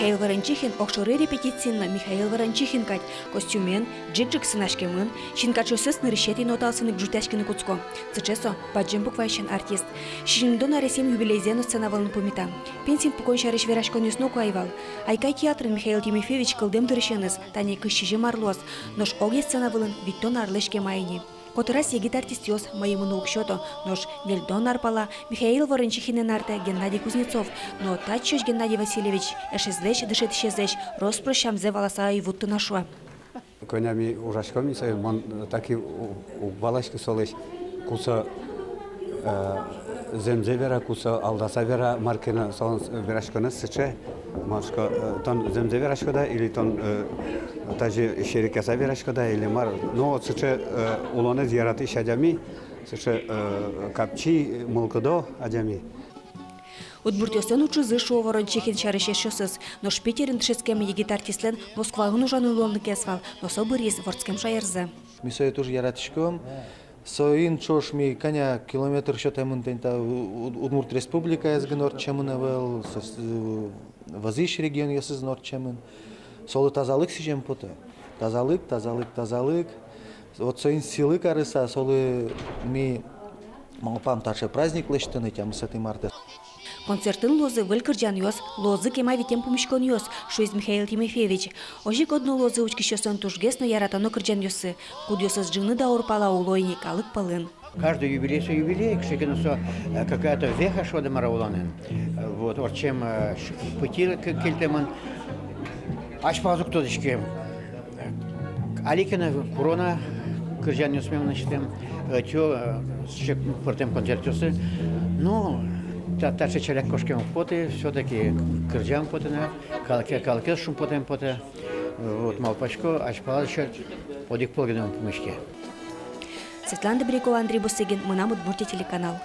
Михаил Ворончихин окшоры репетицияны Михаил Ворончихин кать костюмен, джик-джик сынашкемын, шинкачосы снырщети ноталсыны бжутяшкины куцко. Цечесо паджем буквайшен артист. Шишиндон аресем юбилейзену сценавалын помита. Пенсин пукон шарыш верашконюсну куайвал. Айкай театрын Михаил Тимофеевич кылдем дырышеныз, тане кышчиже марлос, нош оге сценавалын Виктон арлышке майни. Которас егит артистиос моему укшото, нож Вельдон Арпала, Михаил Ворончихин арте Геннадий Кузнецов, но тачуш Геннадий Васильевич эшездеш дышет исчездеш, роспрощамзе волоса и вутту нашла. Конями ужашками сой мон таки у балашки солеш куса земзевера куса алдасавера маркена сон верашкона сыче машка тон земзеверашкода или тон тажи шерикаса верашкода или мар но сыче улоне зияраты шадями сыче капчи мулкодо адями. Удбуртёсен учузы шоу Ворончихин шарышешёсыз, но шпитерин тшескем егит артистлен Москвагын ужаны ломны кесвал, но собырез ворцкем шаерзе. Мисой тоже яратышком. Соин чош ми коня километр счетаем тента Удмурт республика из гнор чемунавел, Вазиш регион из нор чемун. Солы тазалык сижем поте. Тазалык. Вот соин силы карыса, солы ми малпам таше праздник лештыны тем с этой марта. Концертын лозы вылькырджан йос, лозы кема витем помешкон йос, шуиз Михаил Тимофеевич. Ожи годно лозы учкищосын тужгесно яратано кырджан йосы. Куд йосыз джины да урпала улойни калык палын. Каждый юбилей, кшекенусо какая-то веха шода марауланен. Вот, орчем пути кельтеман. Аж пазук тодышке. Аликина корона кырджан йосмем начтем. Тё шек портем концертюсы. Ну, Таче челяк кошкем поты, все-таки кырджам потына, калке шум потем поте, вот малпачко, аж палача, подик полгидом помешке. Светлана Добрякова, Андрей Бусыгин, мы нам Удмуртия телеканал.